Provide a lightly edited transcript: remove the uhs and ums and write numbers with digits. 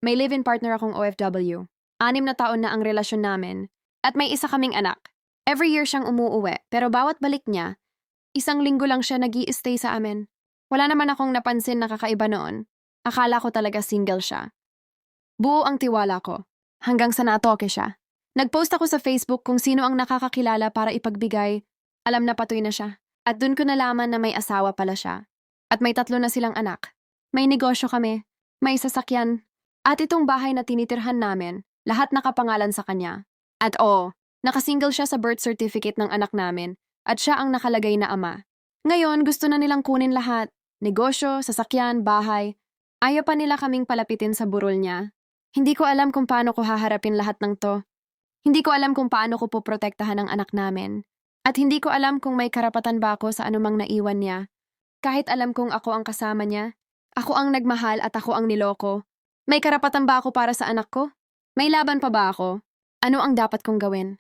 May live-in partner akong OFW. 6 na taon na ang relasyon namin. At may isa kaming anak. Every year siyang umuuwi, pero bawat balik niya, 1 linggo lang siya nag-i-stay sa amin. Wala naman akong napansin na kakaiba noon. Akala ko talaga single siya. Buo ang tiwala ko. Hanggang sa naatoke siya. Nag-post ako sa Facebook kung sino ang nakakakilala para ipagbigay. Alam na patuloy na siya. At dun ko nalaman na may asawa pala siya. At may 3 na silang anak. May negosyo kami. May sasakyan. At itong bahay na tinitirhan namin, lahat nakapangalan sa kanya. At nakasingle siya sa birth certificate ng anak namin at siya ang nakalagay na ama. Ngayon, gusto na nilang kunin lahat. Negosyo, sasakyan, bahay. Ayaw pa nila kaming palapitin sa burol niya. Hindi ko alam kung paano ko haharapin lahat ng to. Hindi ko alam kung paano ko poprotektahan ang anak namin. At hindi ko alam kung may karapatan ba ako sa anumang naiwan niya. Kahit alam kong ako ang kasama niya, ako ang nagmahal at ako ang niloko. May karapatan ba ako para sa anak ko? May laban pa ba ako? Ano ang dapat kong gawin?